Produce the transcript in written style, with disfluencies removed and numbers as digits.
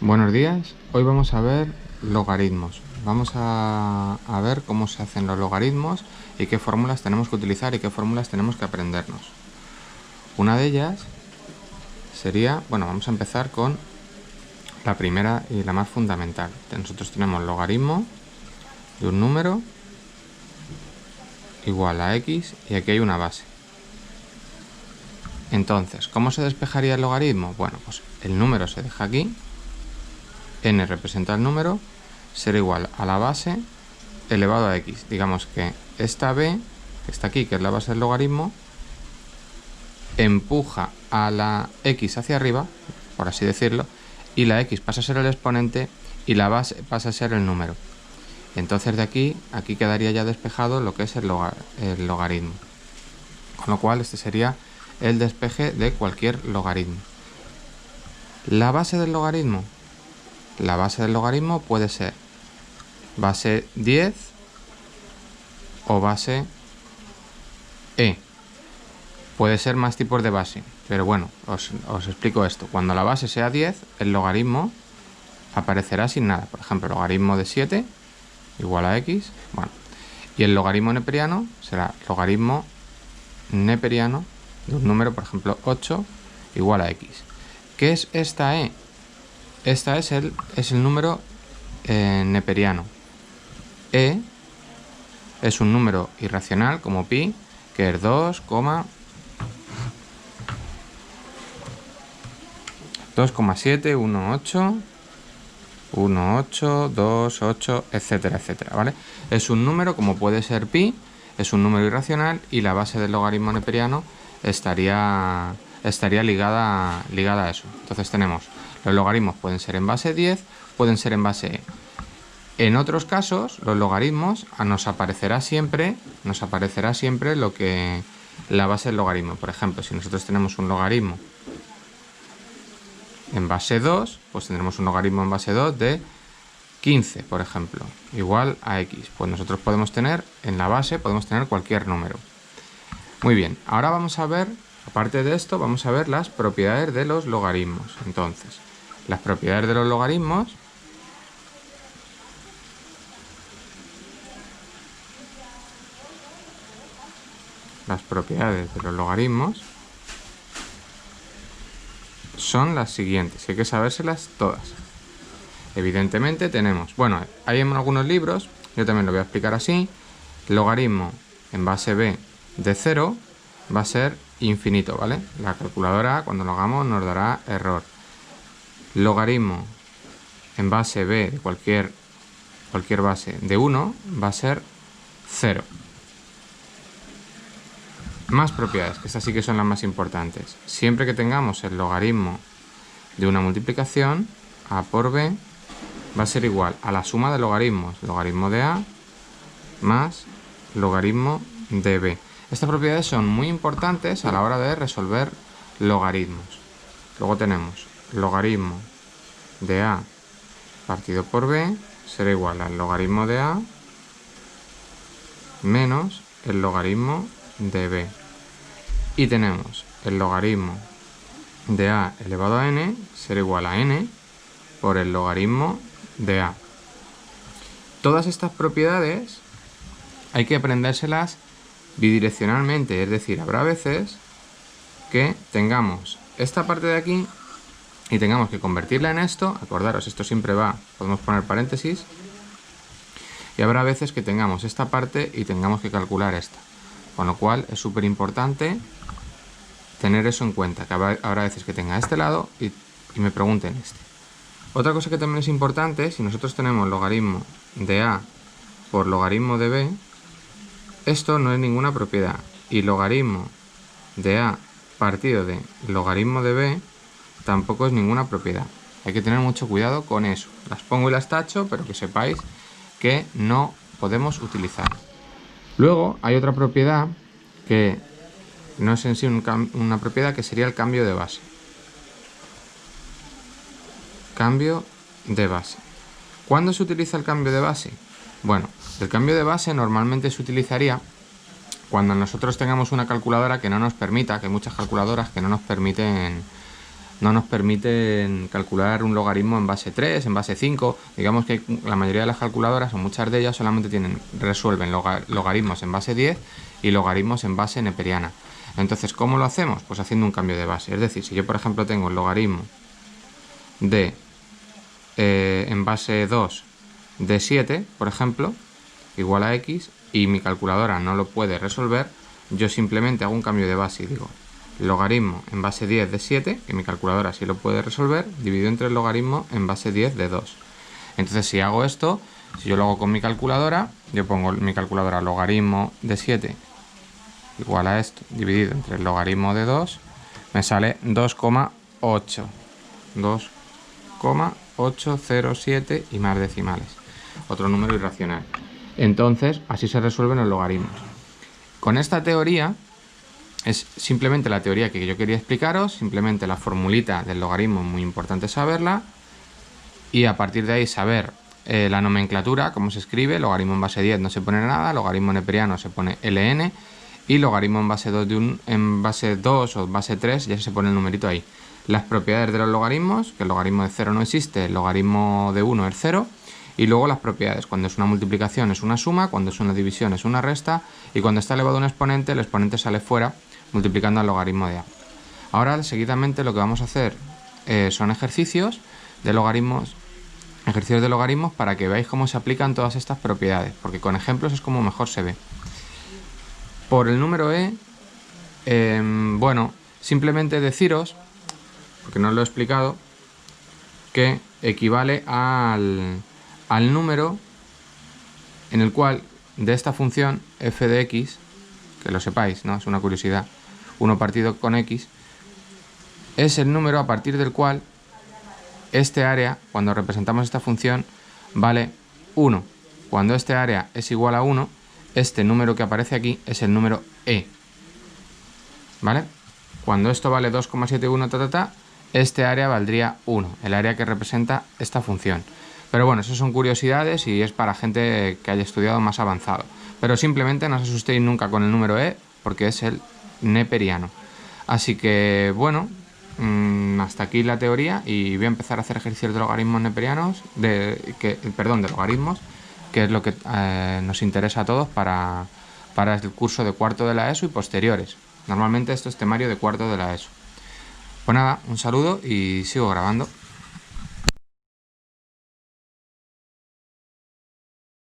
Buenos días, hoy vamos a ver logaritmos. Vamos a ver cómo se hacen los logaritmos y qué fórmulas tenemos que utilizar y qué fórmulas tenemos que aprendernos. Una de ellas sería, vamos a empezar con la primera y la más fundamental. Nosotros tenemos logaritmo de un número igual a x y aquí hay una base. Entonces, ¿cómo se despejaría el logaritmo? Bueno, pues el número se deja aquí, n representa el número, será igual a la base elevado a x. Digamos que esta b, que está aquí, que es la base del logaritmo, empuja a la x hacia arriba, por así decirlo, y la x pasa a ser el exponente y la base pasa a ser el número. Entonces de aquí quedaría ya despejado lo que es el logaritmo. Con lo cual este sería el despeje de cualquier logaritmo. La base del logaritmo. La base del logaritmo puede ser base 10 o base e. Puede ser más tipos de base, pero bueno, os explico esto. Cuando la base sea 10, el logaritmo aparecerá sin nada. Por ejemplo, logaritmo de 7 igual a x. Y el logaritmo neperiano será logaritmo neperiano de un número, por ejemplo, 8 igual a x. ¿Qué es esta e? Esta es el número neperiano. E es un número irracional como pi, que es 2,7, 1,8, 1,8, 2, 8, etcétera, etcétera, ¿vale? Es un número como puede ser pi, es un número irracional y la base del logaritmo neperiano estaría ligada a eso. Entonces tenemos, los logaritmos pueden ser en base 10, pueden ser en base e. En otros casos, los logaritmos nos aparecerá siempre lo que la base del logaritmo. Por ejemplo, si nosotros tenemos un logaritmo en base 2, pues tendremos un logaritmo en base 2 de 15, por ejemplo, igual a x. Pues nosotros podemos tener, en la base, podemos tener cualquier número. Muy bien, ahora vamos a ver, aparte de esto, vamos a ver las propiedades de los logaritmos. Entonces, las propiedades de los logaritmos son las siguientes, hay que sabérselas todas. Evidentemente tenemos, hay en algunos libros, yo también lo voy a explicar así, logaritmo en base b de 0 va a ser infinito, ¿vale? La calculadora cuando lo hagamos nos dará error. Logaritmo en base b de cualquier base de 1 va a ser 0. Más propiedades, que estas sí que son las más importantes. Siempre que tengamos el logaritmo de una multiplicación, a por b va a ser igual a la suma de logaritmos, logaritmo de a más logaritmo de b. Estas propiedades son muy importantes a la hora de resolver logaritmos. Luego tenemos logaritmo de a partido por b será igual al logaritmo de a menos el logaritmo de b. Y tenemos el logaritmo de a elevado a n será igual a n por el logaritmo de a. Todas estas propiedades hay que aprendérselas bidireccionalmente, es decir, habrá veces que tengamos esta parte de aquí y tengamos que convertirla en esto. Acordaros, esto siempre podemos poner paréntesis, y habrá veces que tengamos esta parte y tengamos que calcular esta, con lo cual es súper importante tener eso en cuenta, que habrá veces que tenga este lado y me pregunten este. Otra cosa que también es importante, si nosotros tenemos logaritmo de a por logaritmo de b, esto no es ninguna propiedad, y logaritmo de a partido de logaritmo de b tampoco es ninguna propiedad. Hay que tener mucho cuidado con eso. Las pongo y las tacho, pero que sepáis que no podemos utilizar. Luego hay otra propiedad que no es en sí una propiedad, que sería el cambio de base. Cambio de base. ¿Cuándo se utiliza el cambio de base? Bueno, el cambio de base normalmente se utilizaría cuando nosotros tengamos una calculadora que no nos permita, que hay muchas calculadoras que no nos permiten no nos permiten calcular un logaritmo en base 3, en base 5. Digamos que la mayoría de las calculadoras, o muchas de ellas, solamente resuelven logaritmos en base 10 y logaritmos en base neperiana. Entonces, ¿cómo lo hacemos? Pues haciendo un cambio de base. Es decir, si yo, por ejemplo, tengo el logaritmo de en base 2 de 7, por ejemplo, igual a x, y mi calculadora no lo puede resolver, yo simplemente hago un cambio de base y digo logaritmo en base 10 de 7, que mi calculadora sí lo puede resolver, dividido entre el logaritmo en base 10 de 2. Entonces, si hago esto, si yo lo hago con mi calculadora, yo pongo en mi calculadora logaritmo de 7 igual a esto, dividido entre el logaritmo de 2, me sale 2,8. 2,807 y más decimales. Otro número irracional. Entonces, así se resuelven los logaritmos. Con esta teoría, es simplemente la teoría que yo quería explicaros, simplemente la formulita del logaritmo es muy importante saberla, y a partir de ahí saber la nomenclatura, cómo se escribe. Logaritmo en base 10 no se pone nada, logaritmo neperiano se pone ln, y logaritmo en base 2, en base 2 o base 3 ya se pone el numerito ahí. Las propiedades de los logaritmos, que el logaritmo de 0 no existe, el logaritmo de 1 es 0, y luego las propiedades: cuando es una multiplicación es una suma, cuando es una división es una resta, y cuando está elevado a un exponente, el exponente sale fuera multiplicando al logaritmo de a. Ahora, seguidamente, lo que vamos a hacer son ejercicios de logaritmos para que veáis cómo se aplican todas estas propiedades, porque con ejemplos es como mejor se ve. Por el número e, bueno, simplemente deciros, porque no lo he explicado, que equivale al número en el cual de esta función f de x, que lo sepáis, ¿no? Es una curiosidad, 1 partido con x, es el número a partir del cual este área, cuando representamos esta función, vale 1. Cuando este área es igual a 1, este número que aparece aquí es el número e. ¿Vale? Cuando esto vale 2,71, este área valdría 1, el área que representa esta función. Pero bueno, eso son curiosidades y es para gente que haya estudiado más avanzado. Pero simplemente no os asustéis nunca con el número e, porque es el neperiano. Así que, bueno, hasta aquí la teoría, y voy a empezar a hacer ejercicios de logaritmos neperianos, de logaritmos, que es lo que nos interesa a todos para el curso de cuarto de la ESO y posteriores. Normalmente esto es temario de cuarto de la ESO. Pues nada, un saludo y sigo grabando.